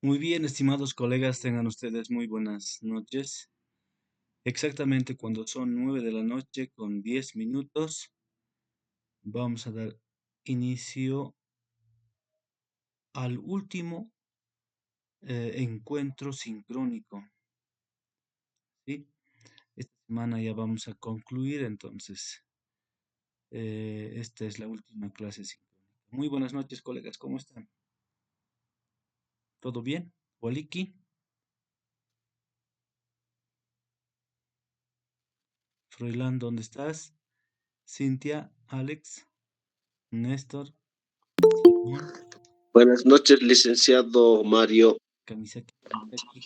Muy bien, estimados colegas, tengan ustedes muy buenas noches. Exactamente cuando son 9 de la noche con 10 minutos, vamos a dar inicio al último encuentro sincrónico, ¿sí? Esta semana ya vamos a concluir, entonces, esta es la última clase sincrónica. Muy buenas noches, colegas, ¿cómo están? ¿Todo bien? Waliki, Froilán, ¿dónde estás? Cintia, Alex, Néstor, Simón, Buenas noches, licenciado Mario. Kamisaki, Kamisaki.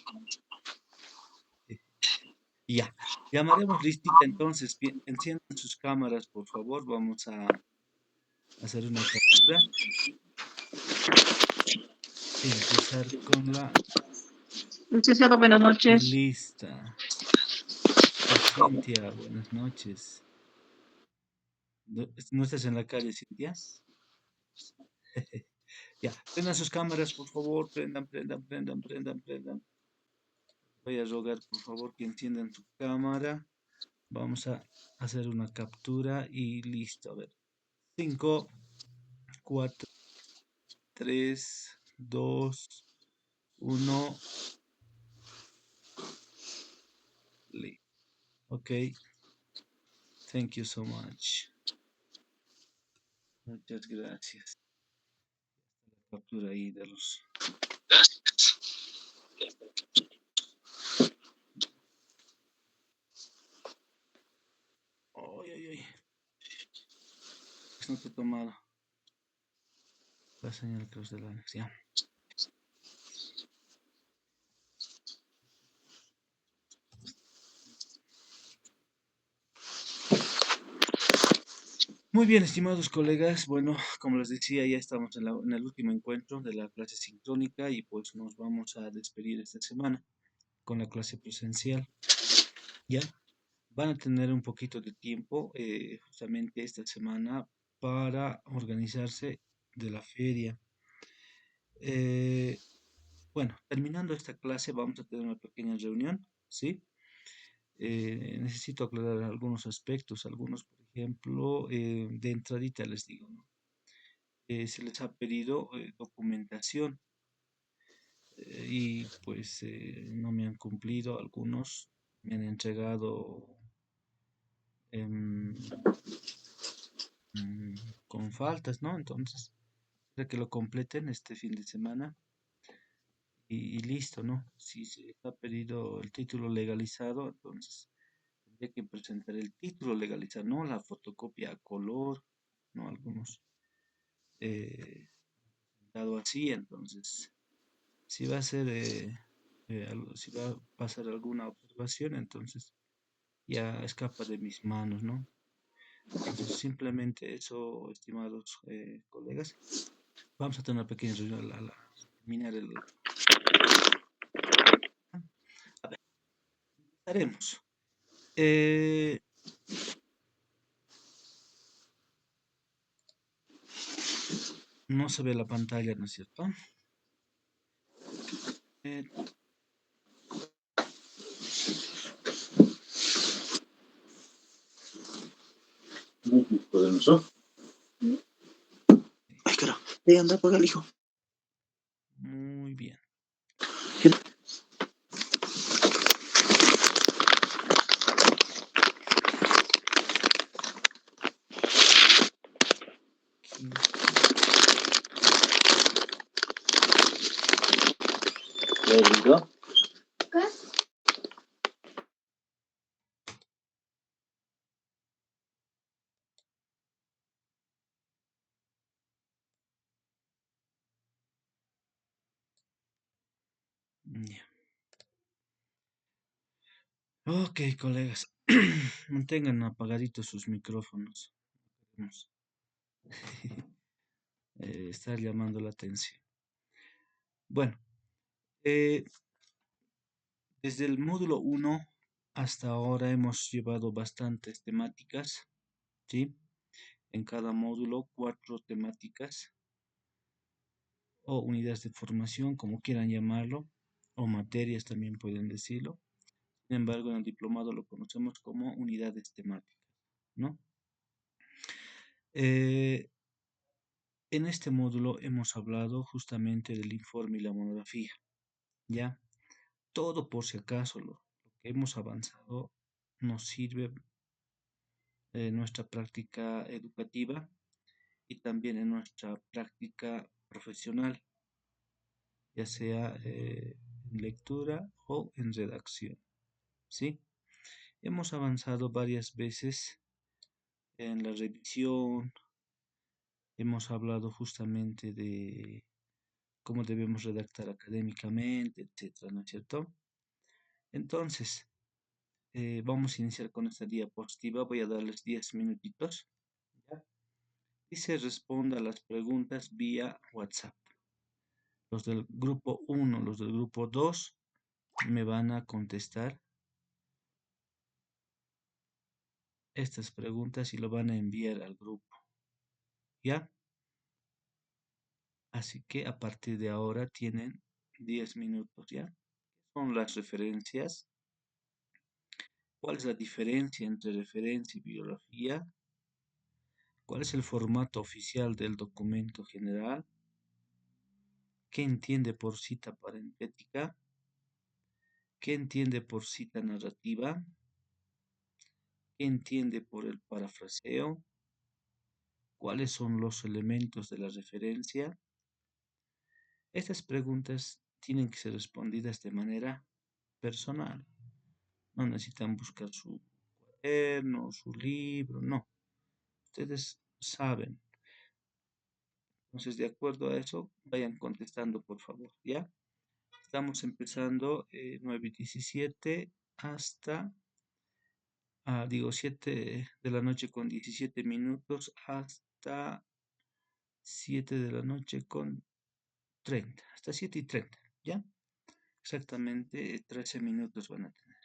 Ya, llamaremos listita entonces. Bien, enciendan sus cámaras, por favor. Vamos a hacer una captura. Empezar con la Licenciado, buenas noches. lista. Cintia, buenas noches. ¿No estás en la calle, Cintia? Ya, prendan sus cámaras, por favor. Prendan, prendan, prendan, prendan, prendan. Voy a rogar, por favor, que enciendan su cámara. Vamos a hacer una captura y listo. A ver, 5, 4, 3, 2, 1. Ok, thank you so much. Muchas gracias. La captura ahí de los. Ay, ay, ay. Pues no te he tomado la señal Cruz de la anexión. Muy bien, estimados colegas. Bueno, como les decía, ya estamos en el último encuentro de la clase sincrónica y pues nos vamos a despedir esta semana con la clase presencial. ¿Ya? Van a tener un poquito de tiempo justamente esta semana para organizarse de la feria. Eh, bueno, terminando esta clase vamos a tener una pequeña reunión, ¿sí? Necesito aclarar algunos aspectos, algunos, por ejemplo, de entradita les digo, ¿no? Se les ha pedido documentación y pues no me han cumplido algunos, me han entregado em, con faltas, ¿no? Entonces, para que lo completen este fin de semana y listo, ¿no? Si se les ha pedido el título legalizado, entonces tendría que presentar el título legalizado, no la fotocopia a color, ¿no? Algunos dado así, entonces, si va a ser, si va a pasar alguna observación, entonces ya escapa de mis manos, ¿no? Entonces, simplemente eso, estimados colegas, vamos a tener una pequeña reunión al terminar el. A ver, haremos. Eh, no se ve la pantalla, ¿no es cierto? Eh, ¿Poderoso? Ay, cara. Ahí anda, apaga el hijo. muy bien. Aquí. ¿Ya llegó? Ya. Ok, colegas, mantengan apagaditos sus micrófonos. Queremos, estar llamando la atención. Bueno, eh, desde el módulo 1 hasta ahora hemos llevado bastantes temáticas, ¿sí? En cada módulo, 4 temáticas. o unidades de formación, como quieran llamarlo, o materias también pueden decirlo. Sin embargo, en el diplomado lo conocemos como unidades temáticas, ¿no? Eh, en este módulo hemos hablado justamente del informe y la monografía, ¿ya? Todo por si acaso lo que hemos avanzado nos sirve en nuestra práctica educativa y también en nuestra práctica profesional, ya sea en lectura o en redacción, ¿sí? Hemos avanzado varias veces en la revisión, hemos hablado justamente de cómo debemos redactar académicamente, etcétera, ¿no es cierto? Entonces, vamos a iniciar con esta diapositiva. Voy a darles 10 minutitos. ¿Ya? Y se responda a las preguntas vía WhatsApp. Los del grupo 1, los del grupo 2 me van a contestar estas preguntas y lo van a enviar al grupo. ¿Ya? Así que a partir de ahora tienen 10 minutos, ¿ya? Son las referencias. ¿Cuál es la diferencia entre referencia y bibliografía? ¿Cuál es el formato oficial del documento general? ¿Qué entiende por cita parentética? ¿Qué entiende por cita narrativa? ¿Qué entiende por el parafraseo? ¿Cuáles son los elementos de la referencia? Estas preguntas tienen que ser respondidas de manera personal. No necesitan buscar su cuaderno, su libro, no. Ustedes saben. Entonces, de acuerdo a eso, vayan contestando, por favor, ¿ya? Estamos empezando 9:17 hasta, digo, 7 de la noche con 17 minutos hasta 7 de la noche con 30, hasta 7:30, ¿ya? Exactamente 13 minutos van a tener.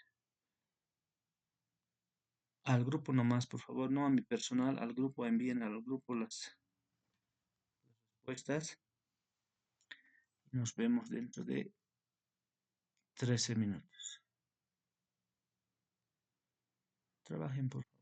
Al grupo nomás, por favor, no a mi personal, al grupo envíen al grupo las respuestas. Nos vemos dentro de 13 minutos. Trabajen, por favor.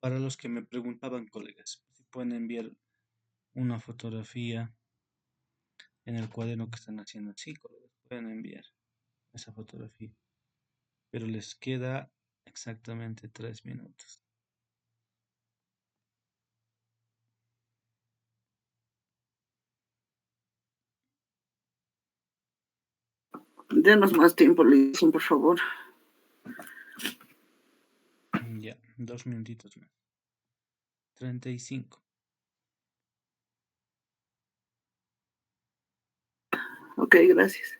Para los que me preguntaban, colegas, si pueden enviar una fotografía en el cuaderno que están haciendo. Sí, colegas, pueden enviar esa fotografía, pero les queda exactamente 3 minutos. Denos más tiempo, Lizzy, por favor. Ya, 2 minutitos más. 35. Ok, gracias.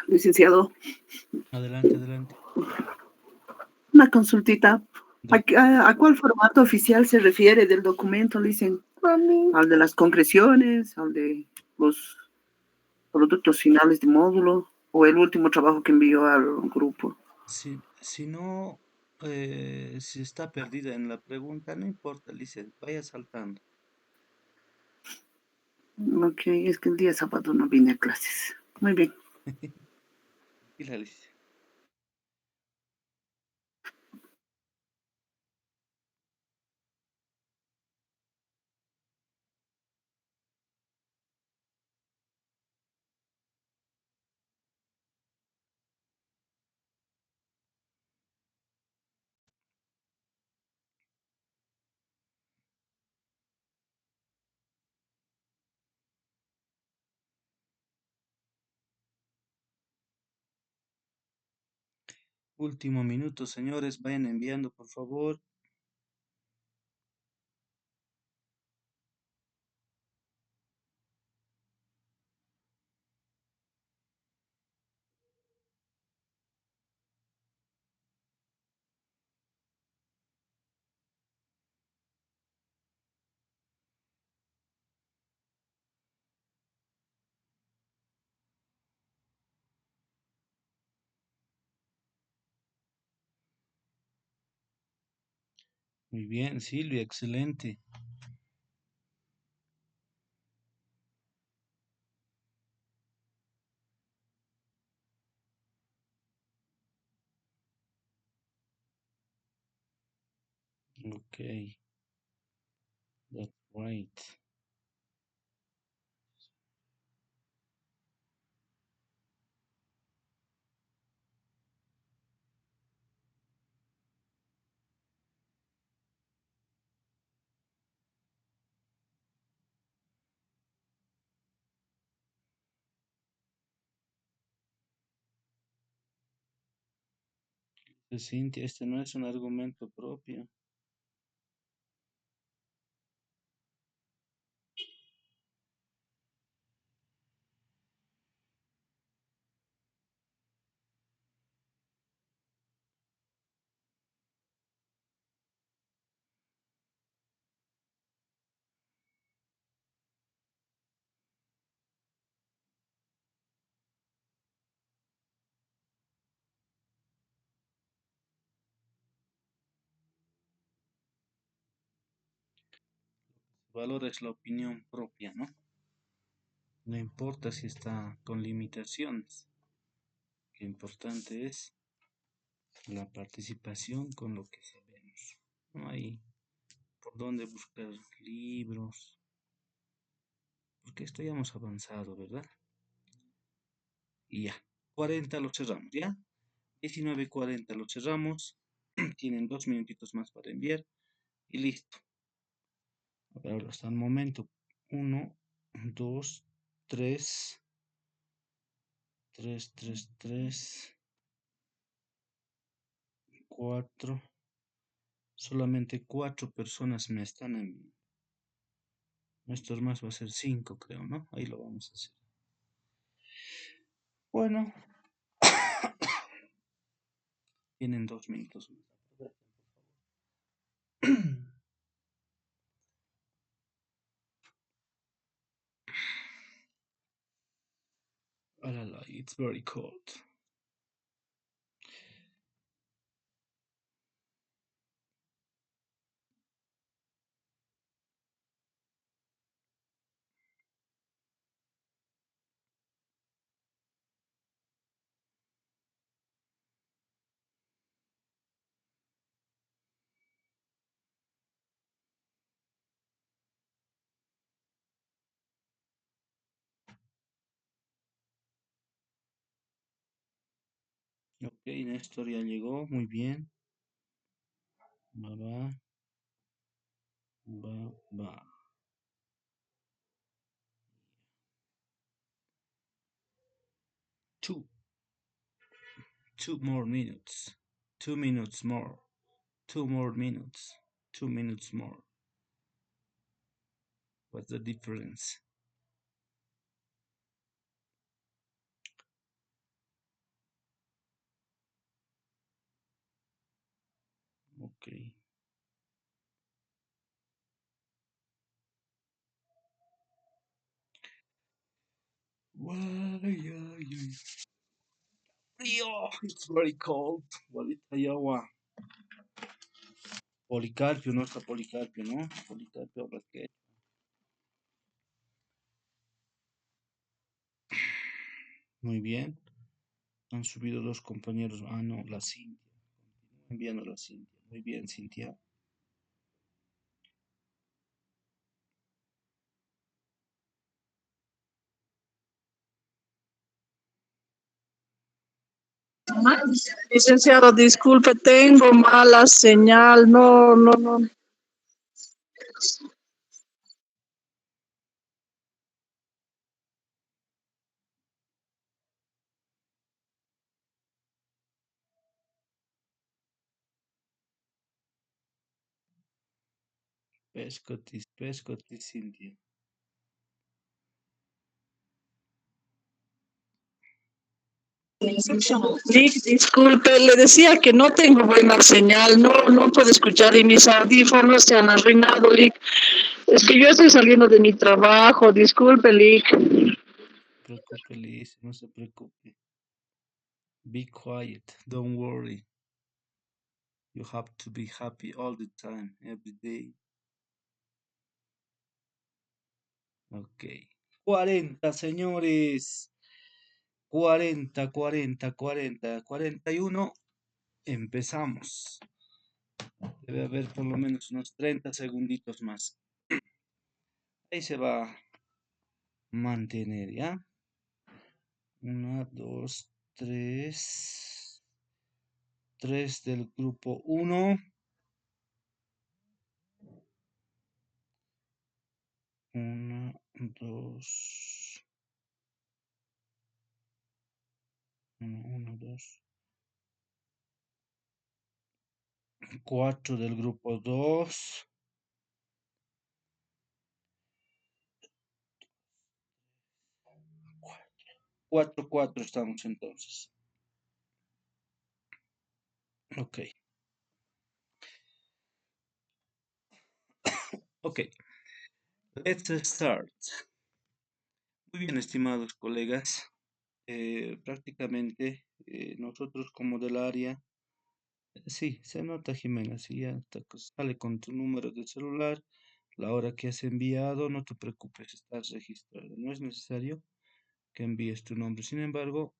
Licenciado, Adelante, adelante. una consultita. De- ¿A cuál formato oficial se refiere del documento? Le dicen, ¿al de las concreciones, al de los productos finales de módulo o el último trabajo que envió al grupo? si no, si está perdida en la pregunta, no importa, Lice, vaya saltando. Ok, es que el día sábado no vine a clases. Muy bien. Y la Lice. Último minuto, señores, vayan enviando, por favor. Muy bien, Silvia, excelente. Ok, that's right. Cintia, este no es un argumento propio. Valor es la opinión propia, ¿no? No importa si está con limitaciones. Lo importante es la participación con lo que sabemos. No hay por dónde buscar libros, porque esto ya hemos avanzado, ¿verdad? Y ya, 40 lo cerramos, ¿ya? 19:40 lo cerramos. Tienen 2 minutitos más para enviar y listo. A ver, ahora hasta el momento. 1, 2, 3, 3, 3, 3, 4. Solamente 4 personas me están enviando. Estos más va a ser 5, creo, ¿no? Ahí lo vamos a hacer. Bueno, tienen 2 minutos más. Alala, it's very cold. Ok, Néstor ya llegó, muy bien. Va, va, va, va. 2, 2 more minutes. 2 minutes more. 2 more minutes. 2 minutes more. What's the difference? Frío, it's very cold. Bolita y agua. Policarpio, no está Policarpio, ¿no? Policarpio habla que. Muy bien. Han subido dos compañeros. Ah, no, la Cintia. Continúa enviando la Cintia. Muy bien, Cintia. Licenciado, disculpe, tengo mala señal. No, no, no. Pescotis, Cintia. Nick, disculpe, le decía que no tengo buena señal. No, no puedo escuchar y mis audífonos se han arruinado, Lick. Es que yo estoy saliendo de mi trabajo. Disculpe, Lick. No se preocupe, Liz, no se preocupe. Be quiet, don't worry. You have to be happy all the time, every day. Ok. 40, señores. 41. Empezamos. Debe haber por lo menos unos 30 segunditos más. Ahí se va a mantener, ¿ya? 1, 2, 3. 3 del grupo 1. 1, 2. 1, 2. 4 del grupo 2. 4 estamos entonces. Ok. Ok. Let's start. Muy bien, estimados colegas. Prácticamente nosotros como del área, sí, se nota Jimena, sí, ya sale con tu número de celular, la hora que has enviado, no te preocupes, estás registrado, no es necesario que envíes tu nombre. Sin embargo,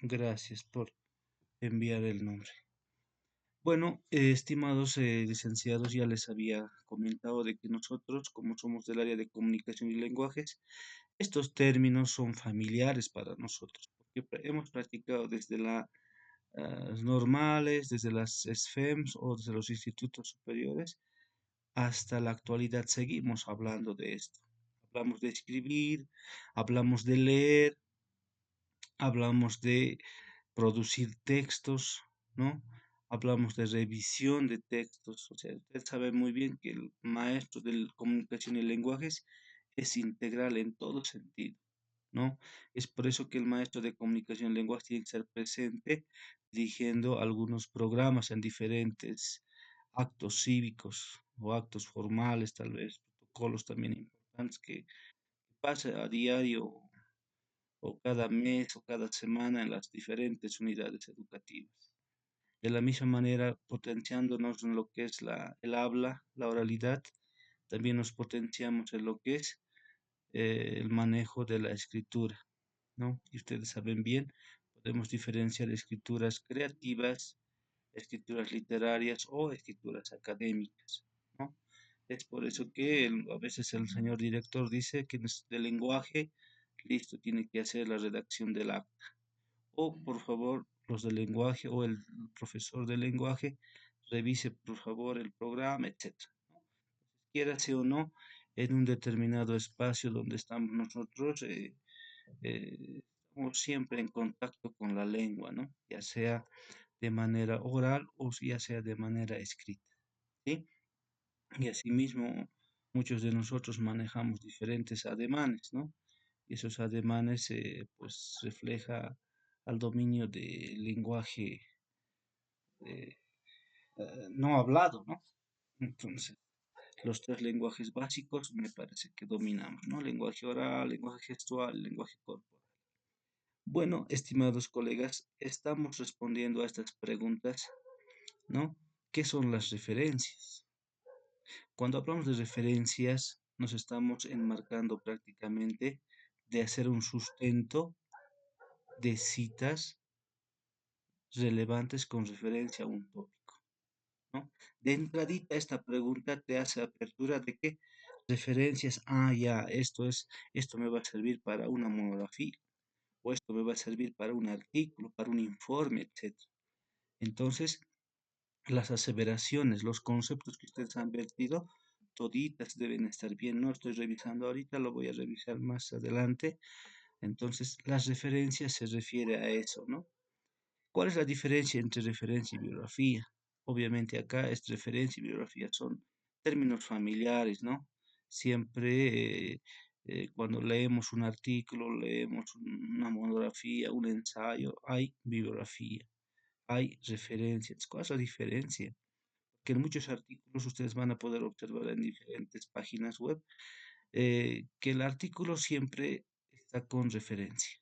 gracias por enviar el nombre. Bueno, estimados licenciados, ya les había comentado de que nosotros, como somos del área de comunicación y lenguajes, estos términos son familiares para nosotros, porque hemos practicado desde las normales, desde las SFEMS o desde los institutos superiores, hasta la actualidad seguimos hablando de esto. Hablamos de escribir, hablamos de leer, hablamos de producir textos, ¿no? Hablamos de revisión de textos. O sea, usted sabe muy bien que el maestro de comunicación y lenguajes es integral en todo sentido, ¿no? Es por eso que el maestro de comunicación y lenguaje tiene que ser presente dirigiendo algunos programas en diferentes actos cívicos o actos formales, tal vez, protocolos también importantes que pasa a diario o cada mes o cada semana en las diferentes unidades educativas. De la misma manera, potenciándonos en lo que es el habla, la oralidad, también nos potenciamos en lo que es el manejo de la escritura, ¿no? Y ustedes saben bien, podemos diferenciar escrituras creativas, escrituras literarias o escrituras académicas, ¿no? Es por eso que a veces el señor director dice que del lenguaje, listo, tiene que hacer la redacción del acta. O por favor, los del lenguaje o el profesor de lenguaje, revise por favor el programa, etcétera. Quiera sí o no, en un determinado espacio donde estamos nosotros, estamos siempre en contacto con la lengua, ¿no? Ya sea de manera oral o ya sea de manera escrita, ¿sí? Y asimismo, muchos de nosotros manejamos diferentes ademanes, ¿no? Y esos ademanes, pues, refleja al dominio del lenguaje no hablado, ¿no? Entonces, los tres lenguajes básicos me parece que dominamos, ¿no? Lenguaje oral, lenguaje gestual, lenguaje corporal. Bueno, estimados colegas, estamos respondiendo a estas preguntas, ¿no? ¿Qué son las referencias? Cuando hablamos de referencias, nos estamos enmarcando prácticamente de hacer un sustento de citas relevantes con referencia a un tópico, ¿no? De entradita esta pregunta te hace apertura de qué referencias, ya, esto me va a servir para una monografía, o esto me va a servir para un artículo, para un informe, etcétera. Entonces, las aseveraciones, los conceptos que ustedes han vertido, toditas deben estar bien. No estoy revisando ahorita, lo voy a revisar más adelante. Entonces, las referencias se refiere a eso, ¿no? ¿Cuál es la diferencia entre referencia y bibliografía? Obviamente acá es referencia y bibliografía, son términos familiares, ¿no? Siempre cuando leemos un artículo, leemos una monografía, un ensayo, hay bibliografía, hay referencias. ¿Cuál es la diferencia? Que en muchos artículos ustedes van a poder observar en diferentes páginas web que el artículo siempre está con referencia,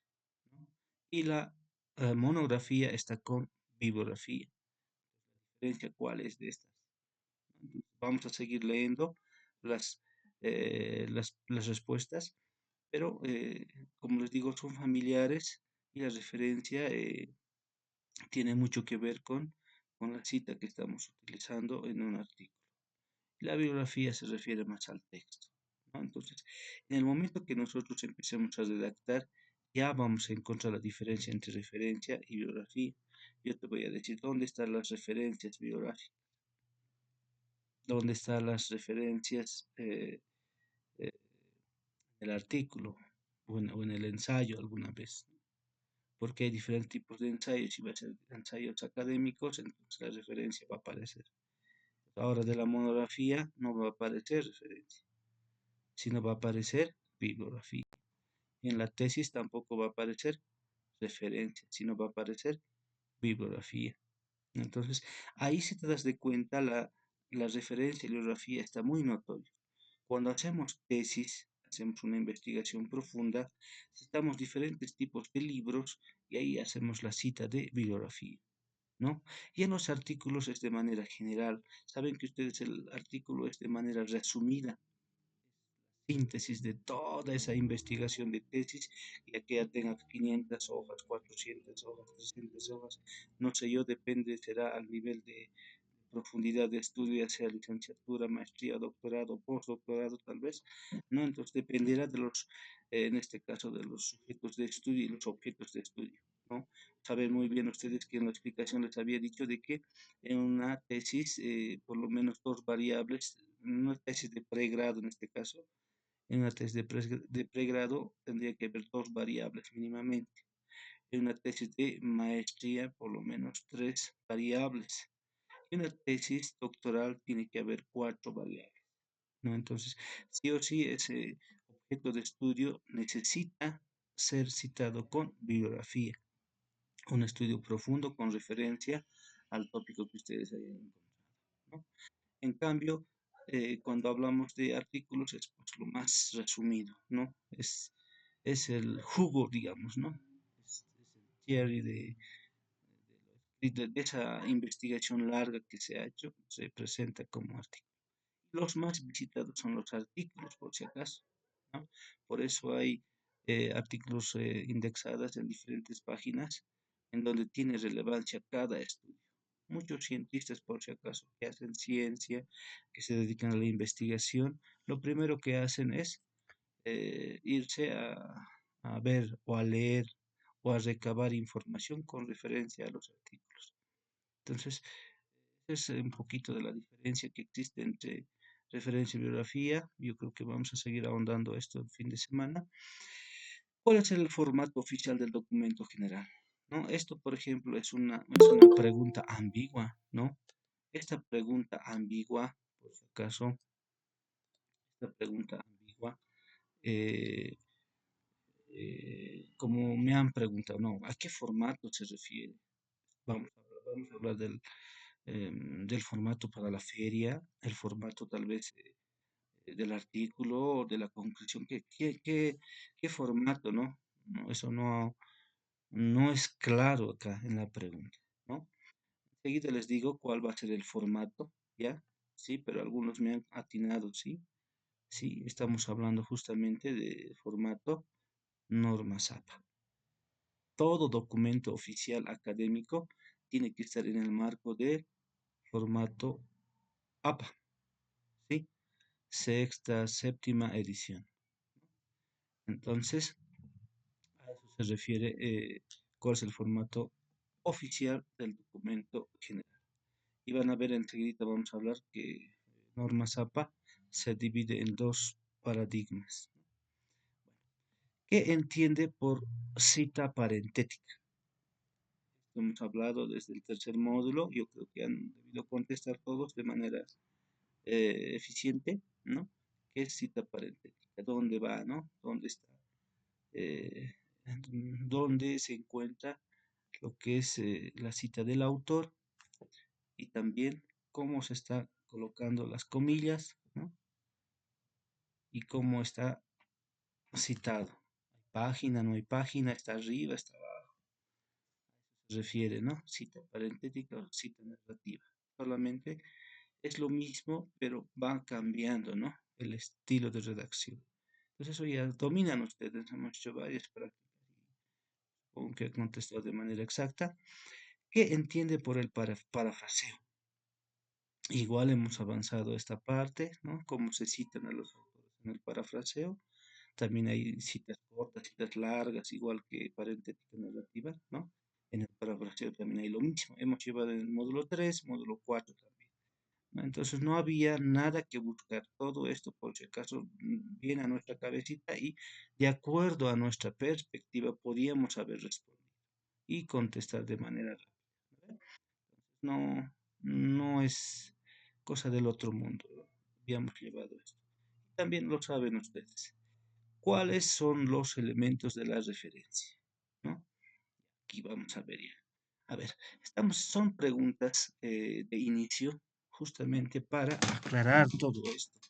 ¿no? Y la monografía está con bibliografía. ¿La diferencia cuál es de estas? Entonces, vamos a seguir leyendo las respuestas, pero como les digo, son familiares y la referencia tiene mucho que ver con la cita que estamos utilizando en un artículo. La bibliografía se refiere más al texto, ¿no? Entonces, en el momento que nosotros empecemos a redactar, ya vamos a encontrar la diferencia entre referencia y bibliografía. Yo te voy a decir dónde están las referencias bibliográficas, dónde están las referencias eh, en el artículo o en el ensayo alguna vez, porque hay diferentes tipos de ensayos. Si va a ser ensayos académicos, entonces la referencia va a aparecer. Ahora de la monografía no va a aparecer referencia, sino va a aparecer bibliografía. En la tesis tampoco va a aparecer referencia, sino va a aparecer bibliografía. Entonces, ahí si te das de cuenta, la referencia y la bibliografía está muy notorio. Cuando hacemos tesis, hacemos una investigación profunda, citamos diferentes tipos de libros y ahí hacemos la cita de bibliografía, ¿no? Y en los artículos es de manera general. Saben que ustedes el artículo es de manera resumida, síntesis de toda esa investigación de tesis, ya que ya tenga 500 hojas, 400 hojas, 300 hojas, no sé yo, depende, será al nivel de profundidad de estudio, ya sea licenciatura, maestría, doctorado, postdoctorado tal vez, ¿no? Entonces dependerá de los, en este caso, de los sujetos de estudio y los objetos de estudio, ¿no? Saben muy bien ustedes que en la explicación les había dicho de que en una tesis, por lo menos dos variables, en una tesis de pregrado en este caso, en una tesis de pregrado tendría que haber dos variables mínimamente. En una tesis de maestría, por lo menos tres variables. En una tesis doctoral tiene que haber cuatro variables, ¿no? Entonces, sí o sí, ese objeto de estudio necesita ser citado con bibliografía, un estudio profundo con referencia al tópico que ustedes hayan encontrado, ¿no? En cambio, cuando hablamos de artículos es pues, lo más resumido, ¿no? Es el jugo, digamos, ¿no? Es el cherry de esa investigación larga que se ha hecho, se presenta como artículo. Los más visitados son los artículos, por si acaso, ¿no? Por eso hay artículos indexados en diferentes páginas en donde tiene relevancia cada estudio. Muchos cientistas, por si acaso, que hacen ciencia, que se dedican a la investigación, lo primero que hacen es irse a ver o a leer o a recabar información con referencia a los artículos. Entonces, es un poquito de la diferencia que existe entre referencia y bibliografía. Yo creo que vamos a seguir ahondando esto el fin de semana. ¿Cuál es el formato oficial del documento general? ¿No? Esto, por ejemplo, es una pregunta ambigua, ¿no? Esta pregunta ambigua, por si acaso, esta pregunta ambigua, eh, como me han preguntado, ¿no? ¿A qué formato se refiere? Vamos a hablar del formato para la feria, el formato tal vez del artículo o de la conclusión. ¿Qué formato, no? No, eso no es claro acá en la pregunta, ¿no? Enseguida les digo cuál va a ser el formato, ¿ya? Sí, pero algunos me han atinado, ¿sí? Sí, estamos hablando justamente de formato norma SAPA. Todo documento oficial académico tiene que estar en el marco del formato APA, ¿sí? Sexta, séptima edición. Entonces, a eso se refiere cuál es el formato oficial del documento general. Y van a ver enseguida, vamos a hablar que norma SAPA se divide en dos paradigmas. ¿Qué entiende por cita parentética? Hemos hablado desde el tercer módulo, yo creo que han debido contestar todos de manera eficiente, ¿no? ¿Qué es cita parentética? ¿Dónde va, no? ¿Dónde está? Eh, ¿Dónde se encuentra lo que es la cita del autor y también cómo se está colocando las comillas, ¿no? Y cómo está citado? ¿Hay página, no hay página? ¿Está arriba, está abajo? Se refiere, ¿no? Cita parentética o cita narrativa. Solamente es lo mismo, pero va cambiando, ¿no? El estilo de redacción. Entonces eso ya dominan ustedes, hemos hecho varias prácticas y supongo que he contestado de manera exacta. ¿Qué entiende por el parafraseo? Igual hemos avanzado esta parte, ¿no? Cómo se citan a los autores en el parafraseo. También hay citas cortas, citas largas, igual que parentética narrativa, ¿no? En el parafraseo también hay lo mismo. Hemos llevado en el módulo 3, módulo 4 también, ¿no? Entonces no había nada que buscar. Todo esto, por si acaso, viene a nuestra cabecita y de acuerdo a nuestra perspectiva podíamos haber respondido y contestar de manera rápida, ¿verdad? No, no es cosa del otro mundo, ¿no? Habíamos llevado esto. También lo saben ustedes. ¿Cuáles son los elementos de la referencia? ¿No? Aquí vamos a ver ya. A ver, son preguntas de inicio justamente para aclarar todo esto.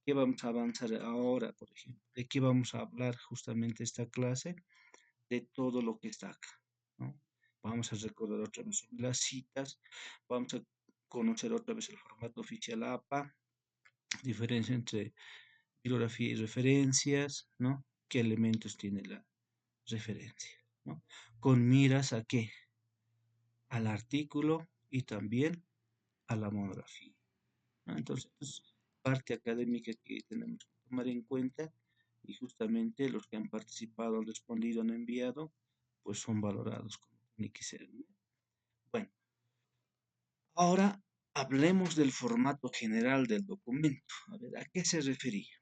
¿Qué vamos a avanzar ahora, por ejemplo? ¿De qué vamos a hablar justamente esta clase? De todo lo que está acá, ¿no? Vamos a recordar otra vez sobre las citas, vamos a conocer otra vez el formato oficial APA, diferencia entre bibliografía y referencias, ¿no? ¿Qué elementos tiene la referencia, ¿no? Con miras a qué, al artículo y también a la monografía, ¿no? Entonces, es parte académica que tenemos que tomar en cuenta y justamente los que han participado, han respondido, han enviado, pues son valorados como tiene que ser, ¿no? Bueno, ahora hablemos del formato general del documento. A ver, ¿a qué se refería?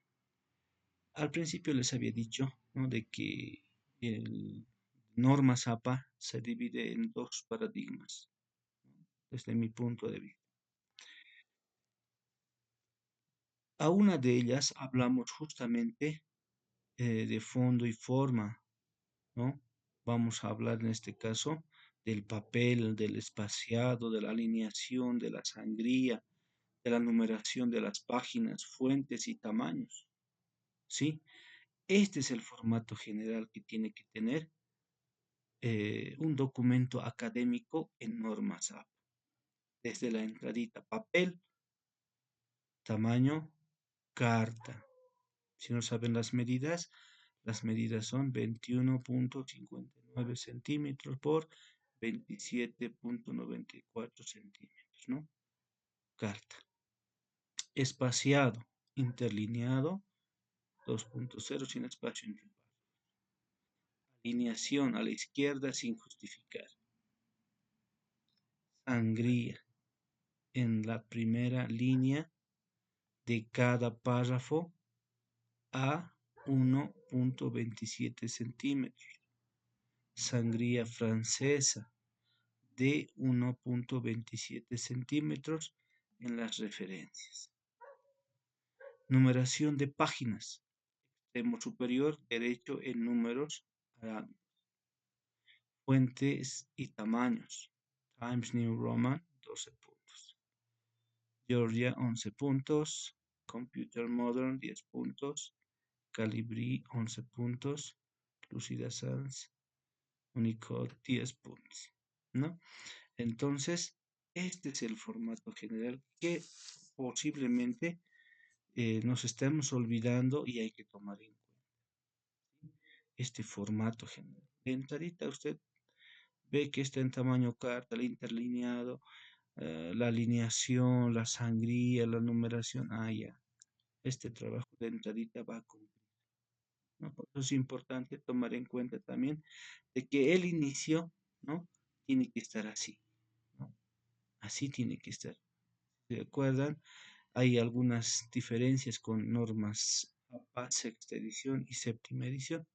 Al principio les había dicho, ¿no? De que el norma SAPA se divide en dos paradigmas, ¿no? Desde mi punto de vista. A una de ellas hablamos justamente de fondo y forma, ¿no? Vamos a hablar en este caso del papel, del espaciado, de la alineación, de la sangría, de la numeración de las páginas, fuentes y tamaños, ¿sí? Este es el formato general que tiene que tener un documento académico en norma SAP. Desde la entradita papel, tamaño, carta. Si no saben las medidas son 21.59 centímetros por 27.94 centímetros, ¿no? Carta. Espaciado, interlineado, 2.0 sin espacio entre párrafos. Alineación a la izquierda sin justificar. Sangría en la primera línea de cada párrafo a 1.27 centímetros. Sangría francesa de 1.27 centímetros en las referencias. Numeración de páginas. Extremo superior derecho en números arábigos. Fuentes y tamaños. Times New Roman 12 puntos. Georgia, 11 puntos. Computer Modern, 10 puntos. Calibri, 11 puntos. Lucida Sans, Unicode, 10 puntos, ¿no? Entonces, este es el formato general que posiblemente nos estemos olvidando y hay que tomar en cuenta. Este formato general. De entradita usted ve que está en tamaño carta, el interlineado, la alineación, la sangría, la numeración. Ah, ya. Este trabajo de entradita va a cumplir, ¿no? Por eso es importante tomar en cuenta también de que el inicio, ¿no? Tiene que estar así, ¿no? Así tiene que estar. ¿Se acuerdan? Hay algunas diferencias con normas APA, sexta edición y séptima edición,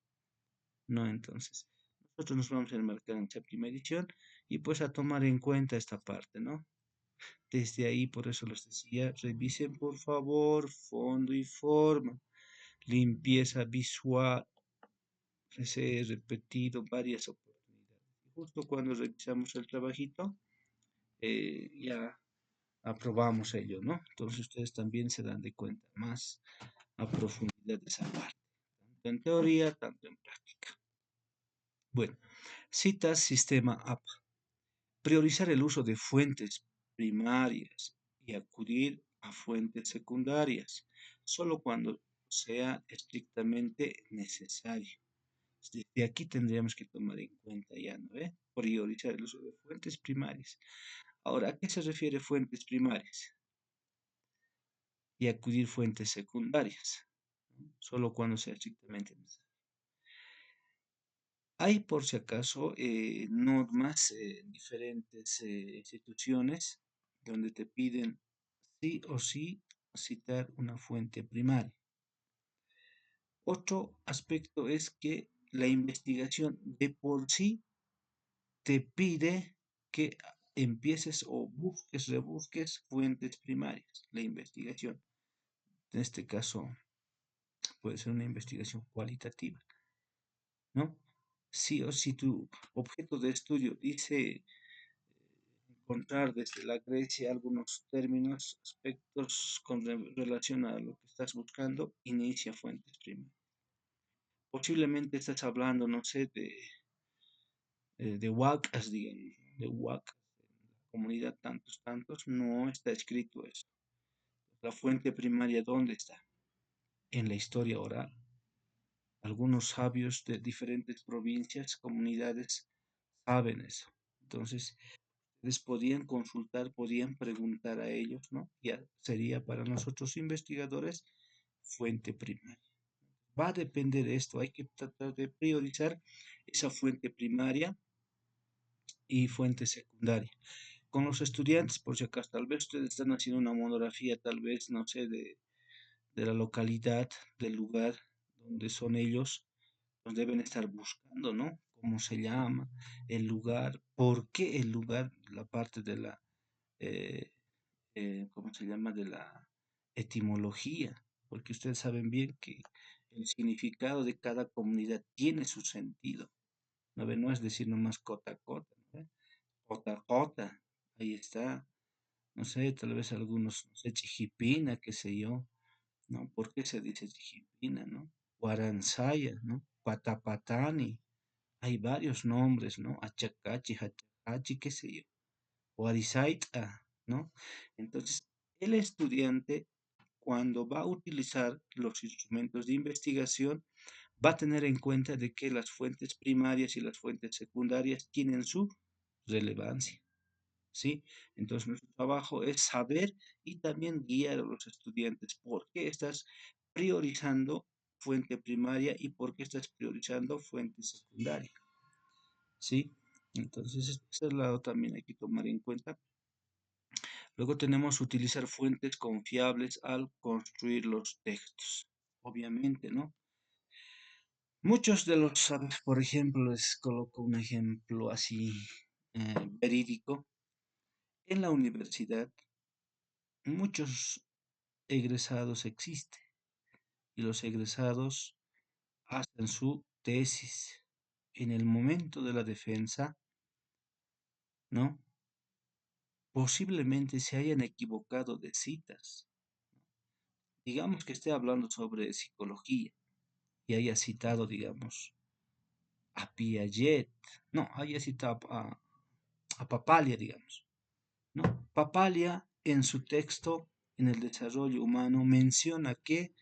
¿no? Entonces, nosotros nos vamos a enmarcar en séptima edición y pues a tomar en cuenta esta parte, ¿no? Desde ahí, por eso les decía, revisen por favor fondo y forma, limpieza visual, les he repetido varias oportunidades. Y justo cuando revisamos el trabajito, ya aprobamos ello, ¿no? Entonces ustedes también se dan de cuenta más a profundidad de esa parte, tanto en teoría, tanto en práctica. Bueno, citas sistema APA. Priorizar el uso de fuentes primarias y acudir a fuentes secundarias, solo cuando sea estrictamente necesario. Desde aquí tendríamos que tomar en cuenta ya, ¿no ve? Priorizar el uso de fuentes primarias. Ahora, ¿a qué se refiere fuentes primarias? Y acudir fuentes secundarias, ¿no? Solo cuando sea estrictamente necesario. Hay, por si acaso, normas en diferentes instituciones donde te piden sí o sí citar una fuente primaria. Otro aspecto es que la investigación de por sí te pide que empieces o busques, rebusques fuentes primarias. La investigación, en este caso, puede ser una investigación cualitativa, ¿no? Sí o sí tu objeto de estudio dice encontrar desde la Grecia algunos términos, aspectos con relación a lo que estás buscando, inicia fuentes primarias. Posiblemente estás hablando, no sé, de huacas, digamos, ¿no? De huacas, en la comunidad tantos, tantos, no está escrito eso. La fuente primaria, ¿dónde está? En la historia oral. Algunos sabios de diferentes provincias, comunidades, saben eso. Entonces, les podían consultar, podían preguntar a ellos, ¿no? Ya sería para nosotros investigadores fuente primaria. Va a depender de esto, hay que tratar de priorizar esa fuente primaria y fuente secundaria. Con los estudiantes, por si acaso, tal vez ustedes están haciendo una monografía, tal vez, no sé, de la localidad, del lugar donde son ellos, pues deben estar buscando, ¿no? ¿Cómo se llama el lugar? ¿Por qué el lugar? La parte de la eh, ¿cómo se llama? De la etimología, porque ustedes saben bien que el significado de cada comunidad tiene su sentido, ¿no ve? No es decir nomás cota cota, ¿no ve? Cota cota, ahí está, no sé, tal vez algunos, no sé, chijipina, qué sé yo, ¿no? ¿Por qué se dice chijipina, no? Guaransaya, ¿no? Patapatani, hay varios nombres, ¿no? Achacachi, Hachacachi, qué sé yo, Warisaita, ¿no? Entonces, el estudiante, cuando va a utilizar los instrumentos de investigación, va a tener en cuenta de que las fuentes primarias y las fuentes secundarias tienen su relevancia, ¿sí? Entonces, nuestro trabajo es saber y también guiar a los estudiantes por qué estás priorizando fuente primaria y por qué estás priorizando fuente secundaria, ¿sí? Entonces, ese lado también hay que tomar en cuenta. Luego tenemos utilizar fuentes confiables al construir los textos. Obviamente, ¿no? Muchos de los, por ejemplo, les coloco un ejemplo así verídico. En la universidad, muchos egresados existen y los egresados hacen su tesis. En el momento de la defensa, ¿no? posiblemente se hayan equivocado de citas. Digamos que esté hablando sobre psicología y haya citado, digamos, a Piaget, no, haya citado a Papalia, digamos, ¿no? Papalia en su texto en el desarrollo humano menciona que,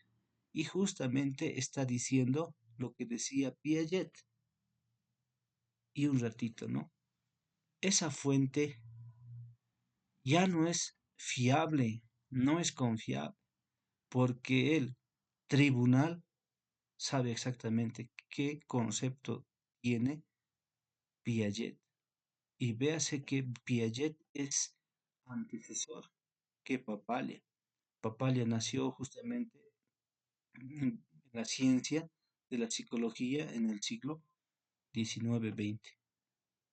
y justamente está diciendo lo que decía Piaget. Y un ratito, ¿no? Esa fuente ya no es fiable, no es confiable, porque el tribunal sabe exactamente qué concepto tiene Piaget. Y véase que Piaget es antecesor que Papalia. Papalia nació justamente en la ciencia de la psicología en el siglo XIX-XX.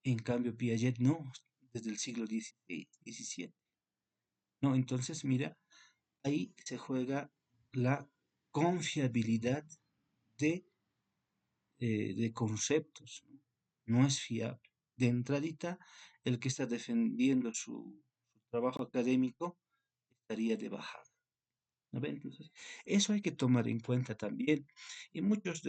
En cambio, Piaget no, desde el siglo XVI, XVII. No, entonces, mira, ahí se juega la confiabilidad de, de conceptos, ¿no? No es fiable. De entradita, el que está defendiendo su trabajo académico estaría de bajada. ¿No ve? Entonces, eso hay que tomar en cuenta también. Y muchos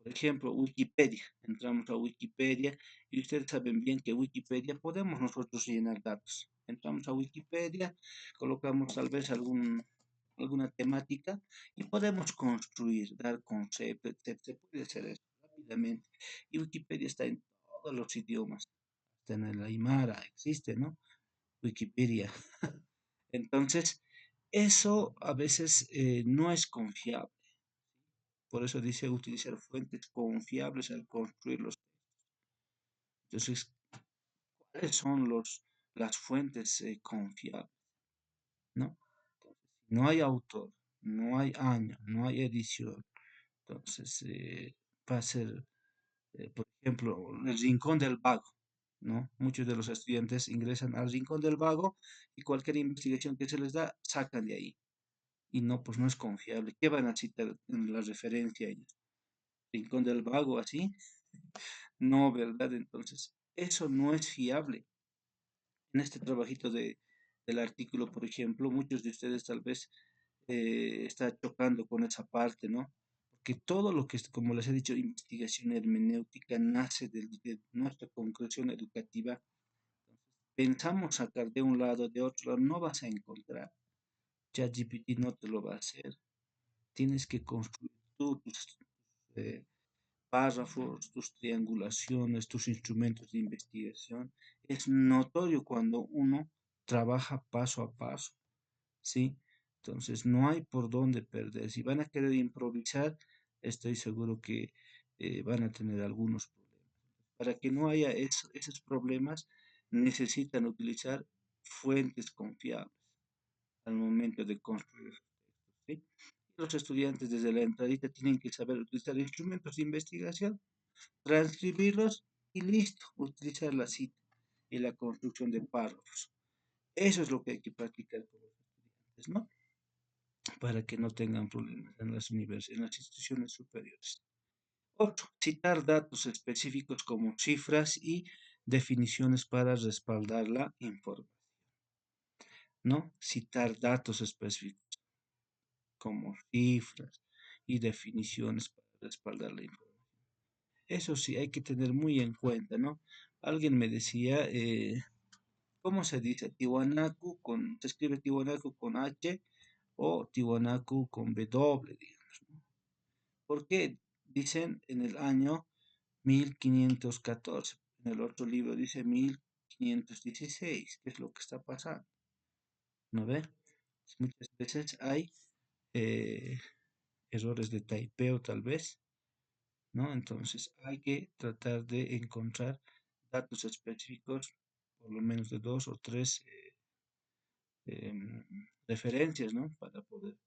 por ejemplo, Wikipedia. Entramos a Wikipedia y ustedes saben bien que Wikipedia podemos nosotros llenar datos. Entramos a Wikipedia, colocamos tal vez alguna temática y podemos construir, dar conceptos, etc. Se puede hacer eso rápidamente. Y Wikipedia está en todos los idiomas. Está en el Aymara, existe, ¿no? Wikipedia. Entonces, eso a veces no es confiable. Por eso dice utilizar fuentes confiables al construirlos. Entonces, ¿cuáles son las fuentes confiables? ¿No? Si no hay autor, no hay año, no hay edición. Entonces, va a ser, por ejemplo, el Rincón del Vago, ¿no? Muchos de los estudiantes ingresan al Rincón del Vago y cualquier investigación que se les da, sacan de ahí. Y no, pues no es confiable. ¿Qué van a citar en la referencia ellos? Rincón del Vago, así. No, ¿verdad? Entonces, eso no es fiable. En este trabajito del artículo, por ejemplo, muchos de ustedes tal vez está chocando con esa parte, ¿no? Porque todo lo que es, como les he dicho, investigación hermenéutica nace de nuestra conclusión educativa. Pensamos sacar de un lado, de otro lado, no vas a encontrar. ChatGPT no te lo va a hacer. Tienes que construir tú tus eh, párrafos, tus triangulaciones, tus instrumentos de investigación. Es notorio cuando uno trabaja paso a paso, ¿sí? Entonces no hay por dónde perder. Si van a querer improvisar, estoy seguro que van a tener algunos problemas. Para que no haya esos problemas, necesitan utilizar fuentes confiables al momento de construir sus textos, ¿sí? Los estudiantes desde la entradita tienen que saber utilizar instrumentos de investigación, transcribirlos y listo, utilizar la cita y la construcción de párrafos. Eso es lo que hay que practicar con los estudiantes, ¿no? Para que no tengan problemas en las universidades, en las instituciones superiores. 8. Citar datos específicos como cifras y definiciones para respaldar la información, ¿no? Citar datos específicos como cifras y definiciones para respaldar la información. Eso sí, hay que tener muy en cuenta, ¿no? Alguien me decía, ¿cómo se dice? Tiwanaku se escribe Tiwanaku con H o Tiwanaku con W, digamos, ¿no? ¿Por qué dicen en el año 1514? En el otro libro dice 1516. ¿Qué es lo que está pasando? ¿No ve? Muchas veces hay eh, errores de taipeo, tal vez, ¿no? Entonces hay que tratar de encontrar datos específicos, por lo menos de dos o tres referencias, ¿no? Para poder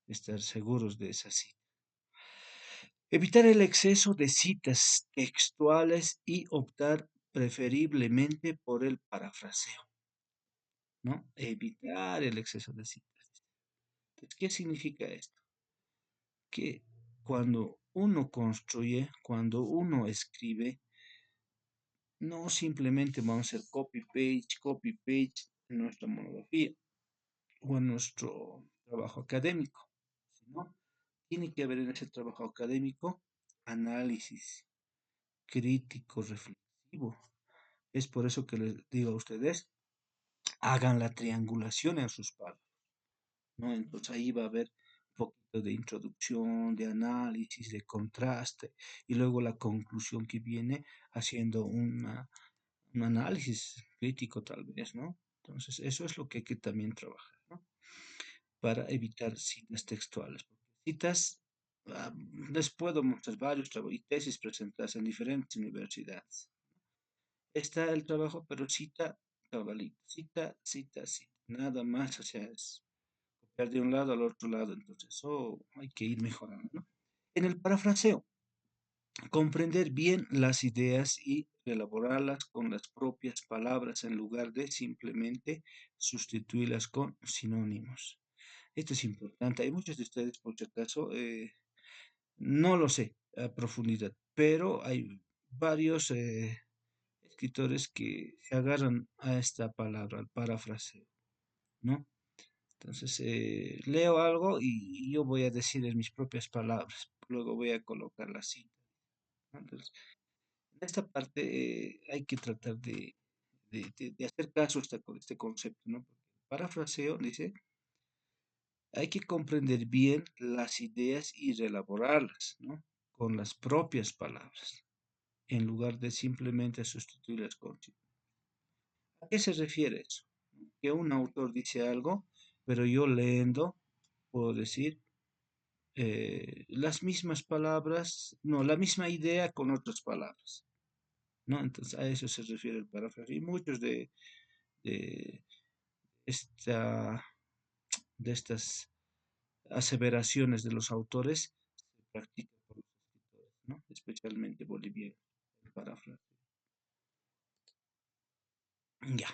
estar seguros de esa cita. Evitar el exceso de citas textuales y optar preferiblemente por el parafraseo, ¿no? Evitar el exceso de citas. Entonces, ¿qué significa esto? Que cuando uno construye, cuando uno escribe, no simplemente vamos a hacer copy, paste en nuestra monografía o en nuestro trabajo académico, sino tiene que haber en ese trabajo académico análisis crítico, reflexivo. Es por eso que les digo a ustedes, hagan la triangulación en sus párrafos, ¿no? Entonces ahí va a haber un poquito de introducción, de análisis, de contraste, y luego la conclusión que viene haciendo un análisis crítico tal vez, ¿no? Entonces eso es lo que hay que también trabajar, ¿no? Para evitar citas textuales. Porque citas, les puedo mostrar varios trabajos y tesis presentadas en diferentes universidades. Está el trabajo, pero cita, cabalito, cita, nada más, o sea, es copiar de un lado al otro lado, entonces eso hay que ir mejorando, ¿no? En el parafraseo, comprender bien las ideas y elaborarlas con las propias palabras en lugar de simplemente sustituirlas con sinónimos. Esto es importante. Hay muchos de ustedes, por si acaso, no lo sé a profundidad, pero hay varios escritores que se agarran a esta palabra, al parafraseo, ¿no? Entonces, leo algo y yo voy a decir en mis propias palabras, luego voy a colocar la cita, ¿no? Entonces, en esta parte hay que tratar de hacer caso a este concepto, ¿no? Porque el parafraseo dice, hay que comprender bien las ideas y reelaborarlas, ¿no? Con las propias palabras, en lugar de simplemente sustituirlas con ¿A qué se refiere eso? Que un autor dice algo, pero yo leyendo puedo decir las mismas palabras, no, la misma idea con otras palabras, ¿no? Entonces a eso se refiere el parafraseo. Y muchos de esta, de estas aseveraciones de los autores se practican por los escritores, ¿no? Especialmente bolivianos, el parafraseo. Ya.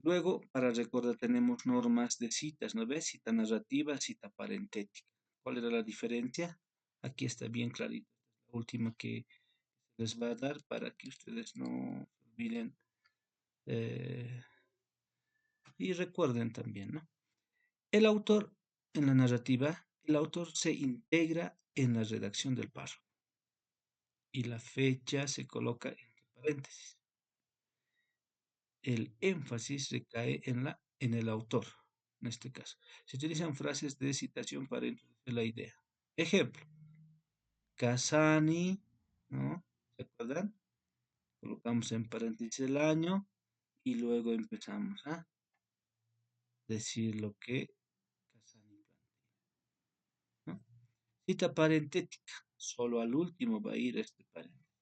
Luego, para recordar, tenemos normas de citas, ¿no ves? Cita narrativa, cita parentética. ¿Cuál era la diferencia? Aquí está bien clarito. La última que les va a dar para que ustedes no se olviden y recuerden también, ¿no? El autor, en la narrativa, el autor se integra en la redacción del párrafo y la fecha se coloca entre paréntesis. El énfasis recae en el autor, en este caso. Se utilizan frases de citación para introducir la idea. Ejemplo, Casani, ¿no? ¿Se acuerdan? Colocamos en paréntesis el año y luego empezamos a decir lo que Casani plantea, ¿no? Cita parentética, solo al último va a ir este paréntesis,